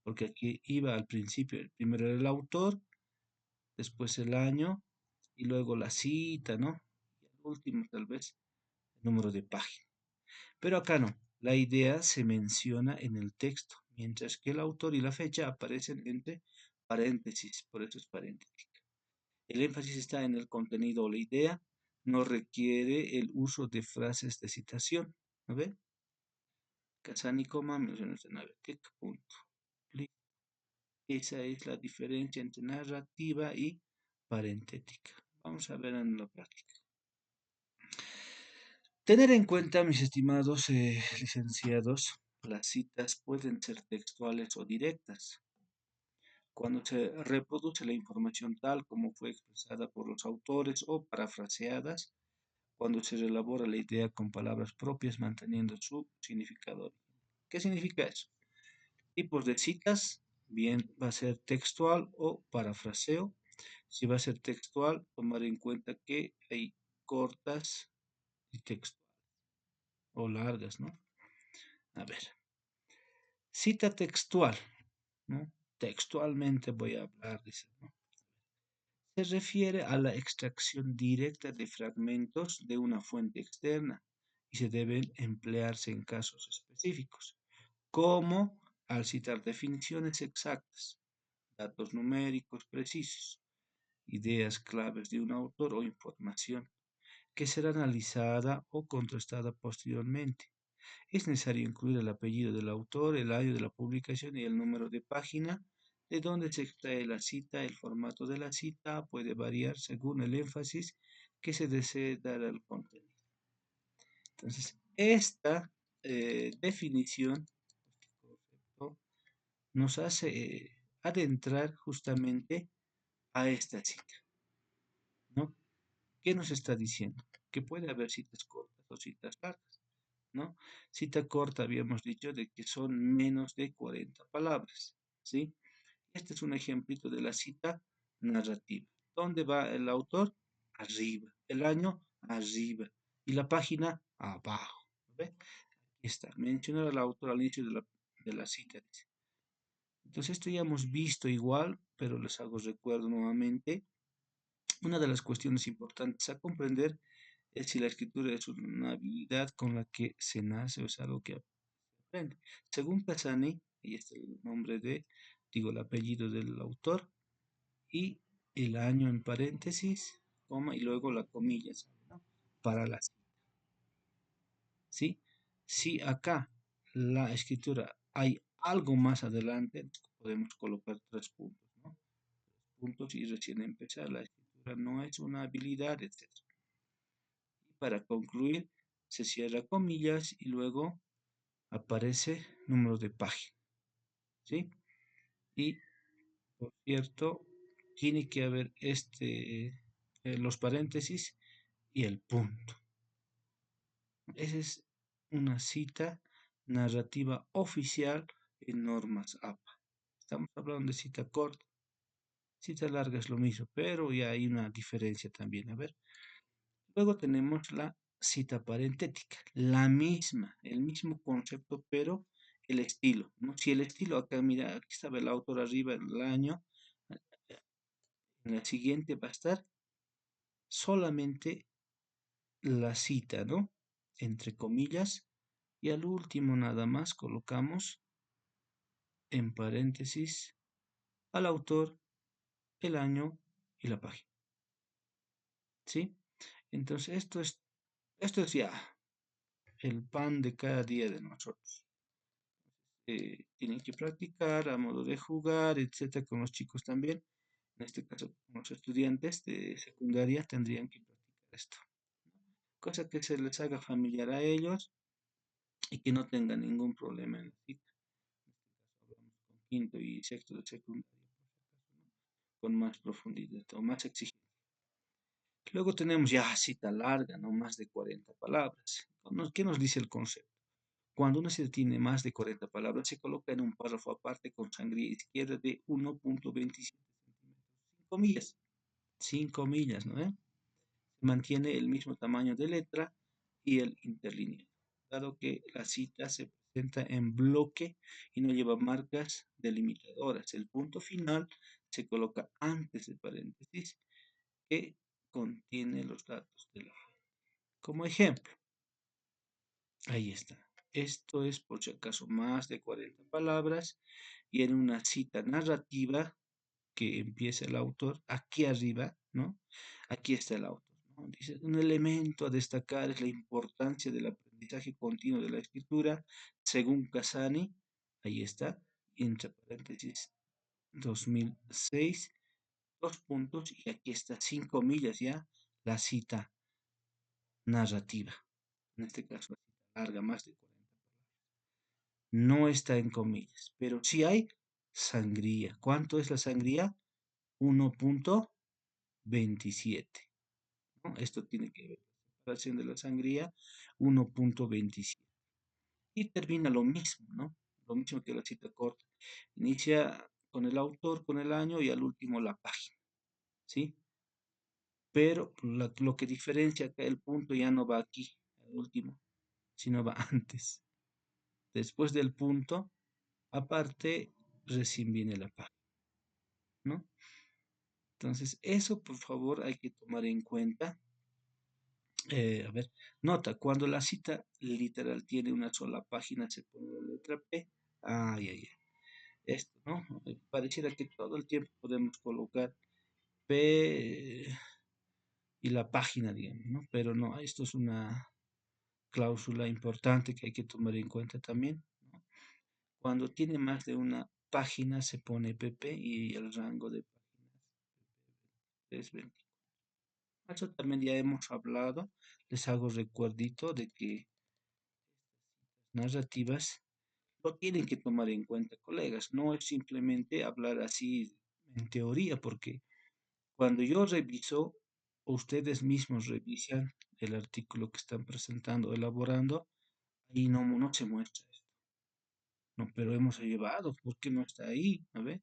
porque aquí iba al principio, el primero era el autor, después el año y luego la cita, ¿no? Y al último tal vez el número de página. Pero acá no, la idea se menciona en el texto, mientras que el autor y la fecha aparecen entre paréntesis, por eso es paréntesis. El énfasis está en el contenido o la idea, no requiere el uso de frases de citación. ¿No ve? Casani, coma, menciones de Navetic, punto. Listo. Esa es la diferencia entre narrativa y parentética. Vamos a ver en la práctica. Tener en cuenta, mis estimados licenciados, las citas pueden ser textuales o directas. Cuando se reproduce la información tal como fue expresada por los autores o parafraseadas, cuando se elabora la idea con palabras propias manteniendo su significado original. ¿Qué significa eso? Tipos de citas, bien va a ser textual o parafraseo. Si va a ser textual, tomar en cuenta que hay cortas y textuales o largas, ¿no? A ver, cita textual, ¿no? Textualmente voy a hablar, dice, ¿no? Se refiere a la extracción directa de fragmentos de una fuente externa y se deben emplearse en casos específicos, como al citar definiciones exactas, datos numéricos precisos, ideas claves de un autor o información que será analizada o contrastada posteriormente. Es necesario incluir el apellido del autor, el año de la publicación y el número de página de dónde se extrae la cita. El formato de la cita puede variar según el énfasis que se desee dar al contenido. Entonces, esta definición concepto, nos hace adentrar justamente a esta cita, ¿no? ¿Qué nos está diciendo? Que puede haber citas cortas o citas largas, ¿no? Cita corta habíamos dicho de que son menos de 40 palabras, ¿sí? Este es un ejemplito de la cita narrativa. ¿Dónde va el autor? Arriba. El año, arriba. Y la página, abajo. ¿Ve? Aquí está. Mencionar al autor al inicio de la cita. Dice. Entonces, esto ya hemos visto igual, pero les hago recuerdo nuevamente. Una de las cuestiones importantes a comprender es si la escritura es una habilidad con la que se nace o es algo que aprende. Según Casani, ahí está el nombre el apellido del autor y el año en paréntesis, coma y luego la comilla, ¿no? Para la cita. ¿Sí? Si acá la escritura hay algo más adelante, podemos colocar 3 puntos, ¿no? 3 puntos y recién empezar. La escritura no es una habilidad, etc. Y para concluir, se cierra comillas y luego aparece número de página. ¿Sí? Y, por cierto, tiene que haber los paréntesis y el punto. Esa es una cita narrativa oficial en normas APA. Estamos hablando de cita corta. Cita larga es lo mismo, pero ya hay una diferencia también. A ver. Luego tenemos la cita parentética. La misma, el mismo concepto, pero el estilo, ¿no? Si el estilo, acá mira, aquí estaba el autor arriba en el año, en la siguiente va a estar solamente la cita, ¿no? Entre comillas, y al último nada más colocamos en paréntesis al autor, el año y la página. ¿Sí? Entonces esto es ya el pan de cada día de nosotros. Tienen que practicar a modo de jugar, etcétera, con los chicos también. En este caso, con los estudiantes de secundaria tendrían que practicar esto. Cosa que se les haga familiar a ellos y que no tengan ningún problema en la cita. En este caso hablamos con quinto y sexto de secundaria, ¿no? Con más profundidad o más exigencia. Luego tenemos ya cita larga, no más de 40 palabras. ¿Qué nos dice el concepto? Cuando una cita tiene más de 40 palabras, se coloca en un párrafo aparte con sangría izquierda de 1.27 centímetros. 5 millas. 5 millas, ¿no? Se mantiene el mismo tamaño de letra y el interlineado, dado que la cita se presenta en bloque y no lleva marcas delimitadoras. El punto final se coloca antes del paréntesis que contiene los datos de la fuente. Como ejemplo, ahí está. Esto es, por si acaso, más de 40 palabras y en una cita narrativa que empieza el autor, aquí arriba, ¿no? Aquí está el autor, ¿no? Dice, un elemento a destacar es la importancia del aprendizaje continuo de la escritura, según Casani, ahí está, entre paréntesis 2006, 2 puntos, y aquí está 5 millas ya, la cita narrativa. En este caso, la cita larga, más de 40 palabras. No está en comillas, pero sí hay sangría. ¿Cuánto es la sangría? 1.27. ¿No? Esto tiene que ver con la separación de la sangría, 1.27. Y termina lo mismo, ¿no? Lo mismo que la cita corta. Inicia con el autor, con el año y al último la página, ¿sí? Pero lo que diferencia acá el punto ya no va aquí, el último, sino va antes. Después del punto, aparte, recién viene la página, ¿no? Entonces, eso por favor hay que tomar en cuenta. A ver, nota, cuando la cita literal tiene una sola página, se pone la letra P. Ay, ay, ay. Esto, ¿no? Pareciera que todo el tiempo podemos colocar P y la página, digamos, ¿no? Pero no, esto es una cláusula importante que hay que tomar en cuenta también, ¿no? Cuando tiene más de una páginas se pone pp y el rango de páginas es 24. Eso también ya hemos hablado. Les hago recuerdito de que narrativas lo tienen que tomar en cuenta, colegas. No es simplemente hablar así en teoría, porque cuando yo reviso, o ustedes mismos revisan el artículo que están presentando, elaborando, ahí no se muestra esto. No, pero hemos llevado, ¿por qué no está ahí? A ver,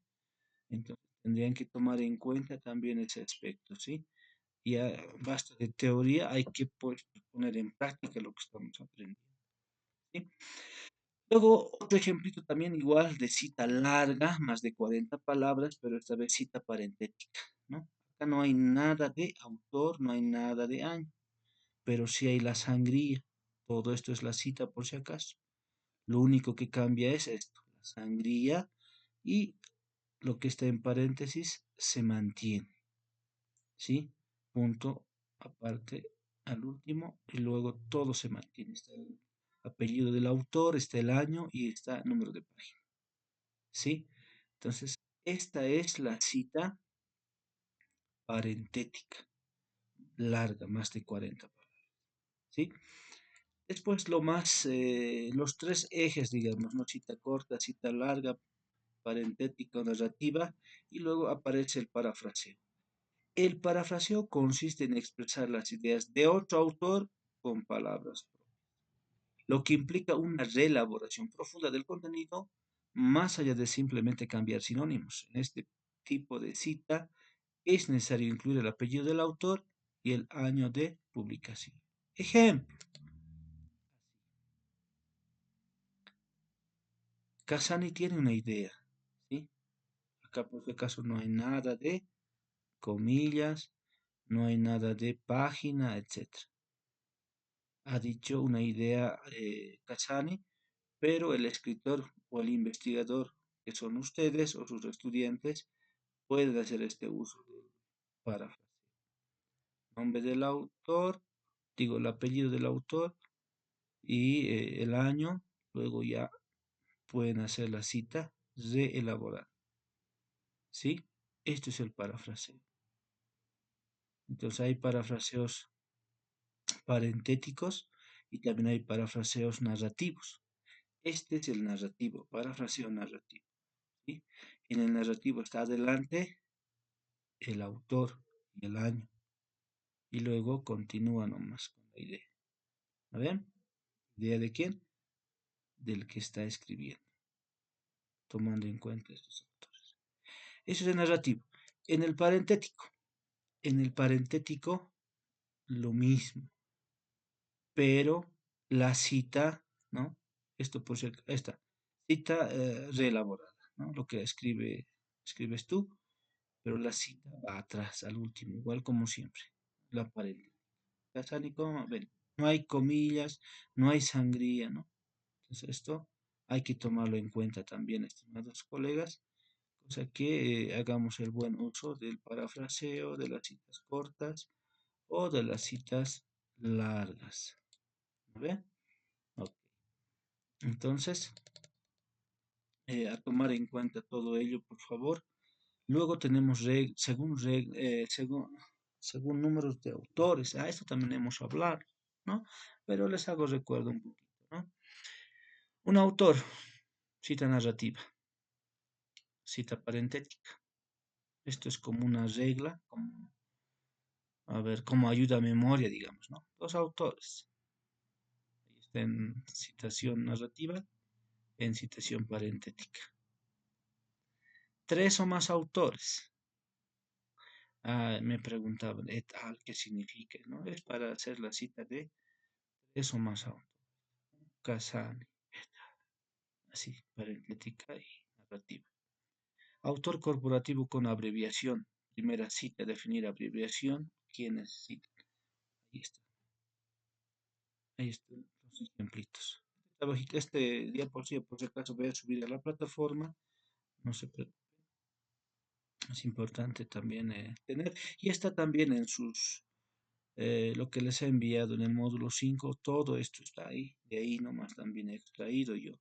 entonces tendrían que tomar en cuenta también ese aspecto, ¿sí? Ya basta de teoría, hay que pues, poner en práctica lo que estamos aprendiendo, ¿sí? Luego, otro ejemplito también igual de cita larga, más de 40 palabras, pero esta vez cita parentética, ¿no? Acá no hay nada de autor, no hay nada de año, pero sí hay la sangría. Todo esto es la cita por si acaso. Lo único que cambia es esto, la sangría y lo que está en paréntesis se mantiene, ¿sí? Punto aparte al último y luego todo se mantiene. Está el apellido del autor, está el año y está el número de página, ¿sí? Entonces, esta es la cita parentética, larga, más de 40 palabras, ¿sí? Después los tres ejes, digamos, ¿no? Cita corta, cita larga, parentética, narrativa, y luego aparece el parafraseo. El parafraseo consiste en expresar las ideas de otro autor con palabras propias, lo que implica una reelaboración profunda del contenido, más allá de simplemente cambiar sinónimos. En este tipo de cita es necesario incluir el apellido del autor y el año de publicación. Ejemplo, Casani tiene una idea, ¿sí? Acá por si acaso no hay nada de comillas, no hay nada de página, etc. Ha dicho una idea Casani, pero el escritor o el investigador, que son ustedes o sus estudiantes, pueden hacer este uso del parafraseo. Nombre del autor, digo el apellido del autor y el año, luego ya pueden hacer la cita reelaborada. ¿Sí? Esto es el parafraseo. Entonces hay parafraseos parentéticos y también hay parafraseos narrativos. Este es el narrativo, parafraseo narrativo, ¿sí? En el narrativo está adelante el autor y el año y luego continúa nomás con la idea. ¿A ver? ¿Idea de quién? Del que está escribiendo, tomando en cuenta estos autores. Eso es el narrativo. En el parentético lo mismo, pero la cita, ¿no? Esto por ser, esta cita reelaborada, ¿no? Lo que escribes tú, pero la cita va atrás, al último, igual como siempre, la parentética. Ven, no hay comillas, no hay sangría, ¿no? Entonces esto hay que tomarlo en cuenta también, estimados colegas, cosa que hagamos el buen uso del parafraseo, de las citas cortas o de las citas largas. ¿Ve? Ok. Entonces, a tomar en cuenta todo ello, por favor. Luego tenemos según números de autores. A esto también hemos hablado, ¿no? Pero les hago recuerdo un poquito, ¿no? Un autor, cita narrativa, cita parentética. Esto es como una regla, como, a ver, como ayuda a memoria, digamos, ¿no? Dos autores. Ahí está en citación narrativa, en citación parentética. Tres o más autores. Me preguntaban, et al, ¿qué significa? ¿No? Es para hacer la cita de tres o más autores. Casani, así, parentética y narrativa. Autor corporativo con abreviación. Primera cita, definir abreviación. ¿Quiénes citan? Ahí está. Ahí están los ejemplitos. Este diapositiva, por si acaso, voy a subir a la plataforma. No se preocupe. Es importante también tener. Y está también en lo que les he enviado en el módulo 5. Todo esto está ahí. De ahí nomás también he extraído yo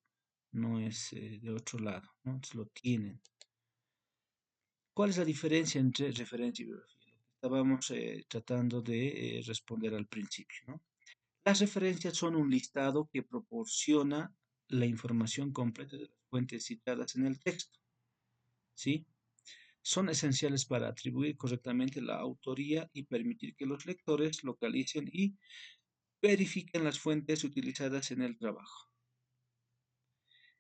no es de otro lado, ¿no? Entonces lo tienen. ¿Cuál es la diferencia entre referencia y bibliografía? Lo que estábamos tratando de responder al principio, ¿no? Las referencias son un listado que proporciona la información completa de las fuentes citadas en el texto, ¿sí? Son esenciales para atribuir correctamente la autoría y permitir que los lectores localicen y verifiquen las fuentes utilizadas en el trabajo.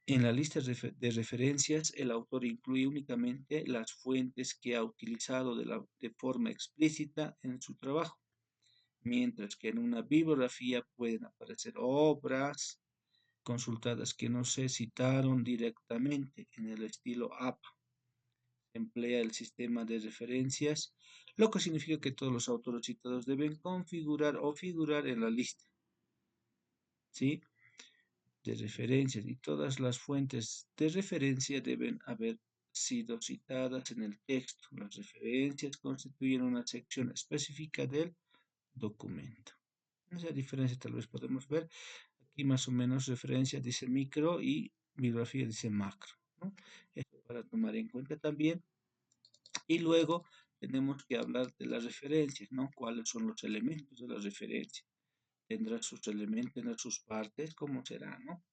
En la lista de referencias, el autor incluye únicamente las fuentes que ha utilizado de forma explícita en su trabajo, mientras que en una bibliografía pueden aparecer obras consultadas que no se citaron directamente en el estilo APA. Se emplea el sistema de referencias, lo que significa que todos los autores citados deben configurar o figurar en la lista, ¿sí?, de referencias, y todas las fuentes de referencia deben haber sido citadas en el texto. Las referencias constituyen una sección específica del documento. Esa diferencia tal vez podemos ver aquí más o menos. Referencia dice micro y bibliografía dice macro, ¿no? Esto para tomar en cuenta también. Y luego tenemos que hablar de las referencias, ¿no? ¿Cuáles son los elementos de la referencia? Tendrá sus elementos, tendrá sus partes, ¿cómo será, no?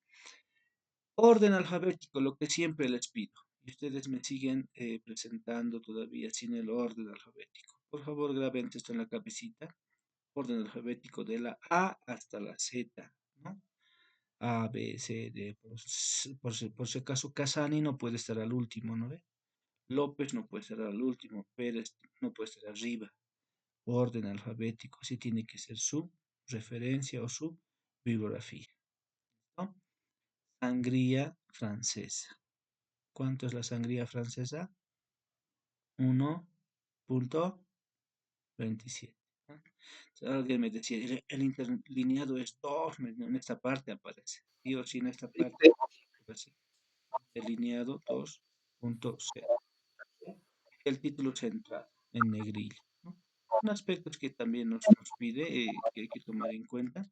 Orden alfabético, lo que siempre les pido. Y ustedes me siguen presentando todavía sin el orden alfabético. Por favor, graben esto en la cabecita. Orden alfabético de la A hasta la Z, ¿no? A, B, C, D. Por si acaso, Casani no puede estar al último, ¿no ve? López no puede estar al último. Pérez no puede estar arriba. Orden alfabético, sí tiene que ser su referencia o su bibliografía, ¿no? Sangría francesa. ¿Cuánto es la sangría francesa? 1.27. Alguien me decía, el interlineado es 2, en esta parte aparece. Sí o sí, en esta parte aparece. Interlineado 2.0. El título central en negrilla, ¿no? Son aspectos que también nos pide, que hay que tomar en cuenta.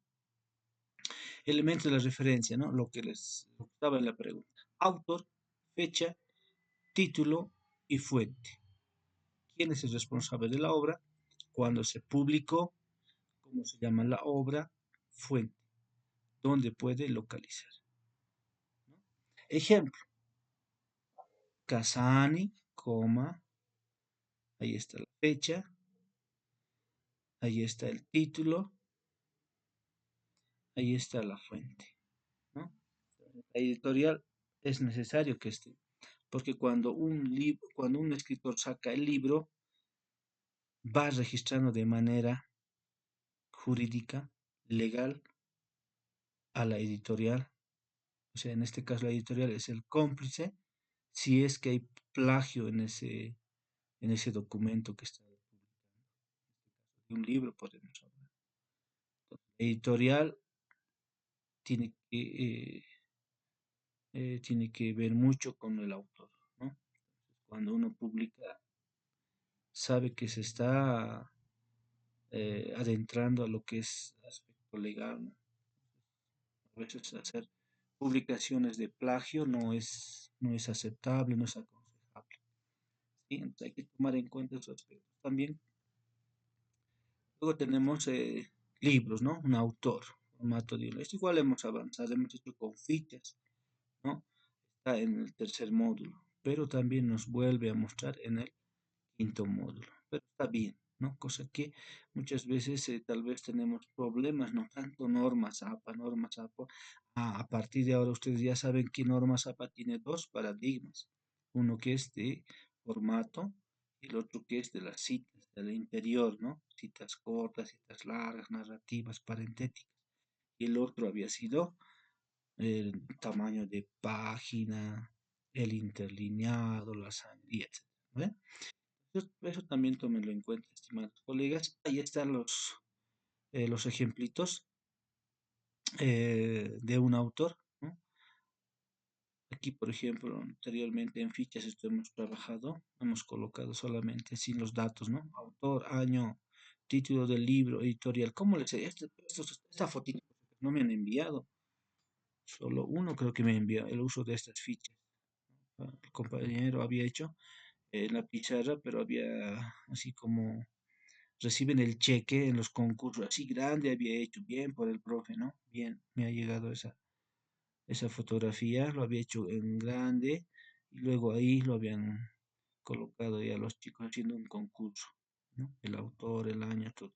Elementos de la referencia, ¿no? Lo que les estaba en la pregunta. Autor, fecha, título y fuente. ¿Quién es el responsable de la obra? ¿Cuándo se publicó? ¿Cómo se llama la obra? Fuente. ¿Dónde puede localizar? ¿No? Ejemplo. Casani, coma, ahí está la fecha, ahí está el título, ahí está la fuente, ¿no? La editorial es necesario que esté, porque cuando un escritor saca el libro, va registrando de manera jurídica, legal, a la editorial. O sea, en este caso la editorial es el cómplice si es que hay plagio en ese documento que está publicando. De un libro podemos hablar. Entonces, la editorial tiene que ver mucho con el autor, ¿no? Cuando uno publica, sabe que se está adentrando a lo que es aspecto legal, ¿no? A veces hacer publicaciones de plagio no es aceptable, no es aconsejable, ¿sí? Entonces hay que tomar en cuenta esos aspectos. También luego tenemos libros, ¿no? Un autor, formato de libro. Esto igual hemos avanzado, hemos hecho con fichas, ¿no? Está en el tercer módulo, pero también nos vuelve a mostrar en el quinto módulo. Pero está bien, ¿no? Cosa que muchas veces tal vez tenemos problemas, no tanto normas APA, normas APA. A partir de ahora ustedes ya saben que normas APA tiene dos paradigmas. Uno que es de formato y el otro que es de las citas, del interior, ¿no? Citas cortas, citas largas, narrativas, parentéticas. Y el otro había sido el tamaño de página, el interlineado, la sangría, etc. ¿Ve? Eso también tómenlo en cuenta, estimados colegas. Ahí están los ejemplitos de un autor, ¿no? Aquí, por ejemplo, anteriormente en fichas esto hemos trabajado, hemos colocado solamente sin los datos, ¿no? Autor, año, título del libro, editorial. ¿Cómo les esta fotito no me han enviado? solo uno creo que me envió el uso de estas fichas. El compañero había hecho en la pizarra, pero había así como reciben el cheque en los concursos, así grande había hecho, bien por el profe, ¿no? Bien, me ha llegado esa fotografía, lo había hecho en grande y luego ahí lo habían colocado ya los chicos haciendo un concurso, ¿no? El autor, el año, todo,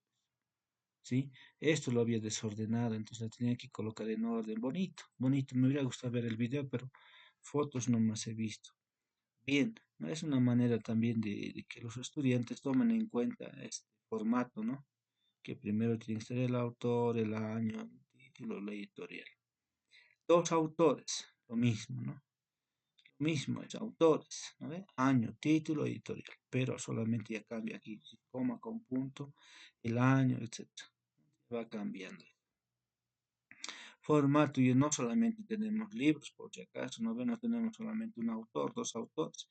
¿sí? Esto lo había desordenado, entonces lo tenía que colocar en orden, bonito, bonito, me hubiera gustado ver el video, pero fotos no más he visto. Bien, ¿no? Es una manera también de que los estudiantes tomen en cuenta este formato, ¿no? Que primero tiene que ser el autor, el año, el título, la editorial. Dos autores, lo mismo, ¿no? Lo mismo es autores, ¿no ve? Año, título, editorial, pero solamente ya cambia aquí, coma con punto, el año, etcétera. Va cambiando. Formato, y no solamente tenemos libros, por si acaso, no ve, no tenemos solamente un autor, dos autores,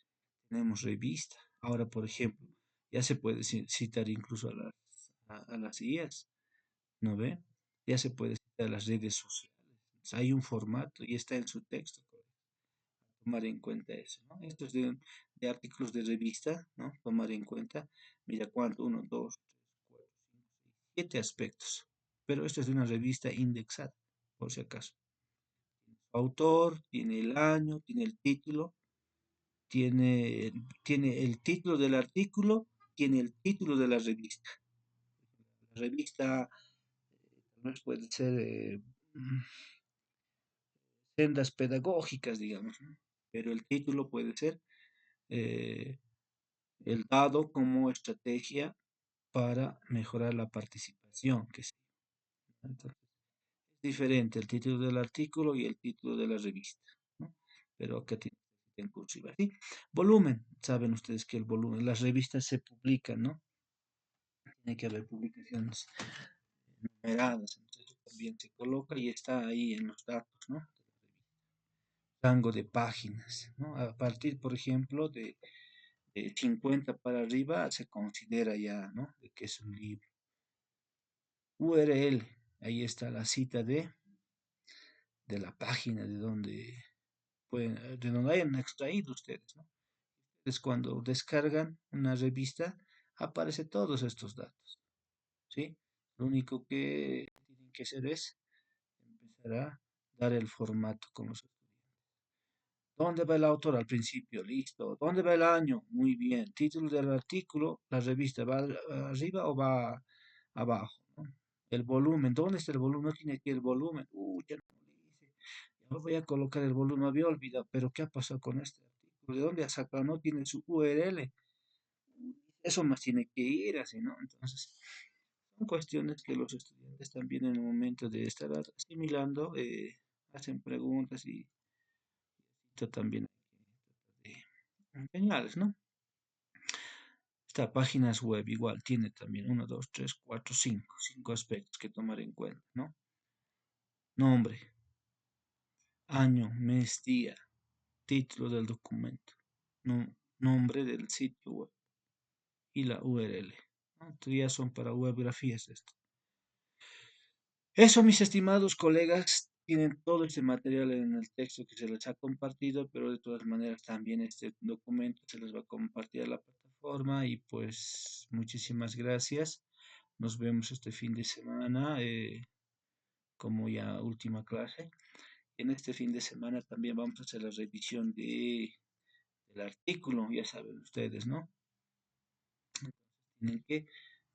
tenemos revista. Ahora, por ejemplo, ya se puede citar incluso a las IAs, ¿no ve? Ya se puede citar a las redes sociales. Hay un formato y está en su texto. Tomar en cuenta eso, ¿no? Esto es de artículos de revista, ¿no? Tomar en cuenta, mira cuánto, uno, dos, tres, cuatro, cinco, seis, siete aspectos. Pero esto es de una revista indexada, por si acaso. Autor, tiene el año, tiene el título, tiene el título del artículo, tiene el título de la revista. La revista tal vez puede ser sendas pedagógicas, digamos, ¿no? Pero el título puede ser eh, el dado como estrategia para mejorar la participación, que sí. Entonces, es diferente el título del artículo y el título de la revista, ¿no? Pero que tiene en cursiva, ¿sí? Volumen, saben ustedes que el volumen, las revistas se publican, ¿no? Tiene que haber publicaciones numeradas, entonces también se coloca y está ahí en los datos, ¿no? Rango de páginas, ¿no? A partir, por ejemplo, de 50 para arriba se considera ya, ¿no? De que es un libro. URL, ahí está la cita de la página de donde hayan extraído ustedes, ¿no? Es cuando descargan una revista, aparece todos estos datos, ¿sí? Lo único que tienen que hacer es empezar a dar el formato con los estudiantes. ¿Dónde va el autor al principio? Listo. ¿Dónde va el año? Muy bien. Título del artículo, la revista, ¿va arriba o va abajo? ¿No? El volumen, ¿dónde está el volumen? No tiene aquí el volumen. Ya no lo hice. Ya voy a colocar el volumen, me había olvidado. Pero ¿qué ha pasado con este artículo? ¿De dónde ha sacado? No tiene su URL. Eso más tiene que ir así, ¿no? Entonces, son cuestiones que los estudiantes también en el momento de estar asimilando, hacen preguntas y esto también hay que enseñarles, ¿no? Esta páginas web igual tiene también uno, dos, tres, cuatro, cinco aspectos que tomar en cuenta, ¿no? Nombre, año, mes, día, título del documento, nombre del sitio web y la URL, ¿no? Esto ya son para webgrafías esto. Eso, mis estimados colegas, tienen todo este material en el texto que se les ha compartido, pero de todas maneras también este documento se les va a compartir a la plataforma y pues muchísimas gracias. Nos vemos este fin de semana como ya última clase. En este fin de semana también vamos a hacer la revisión del artículo, ya saben ustedes, ¿no? Tienen que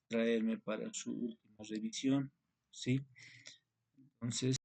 traerme para su última revisión, ¿sí? Entonces...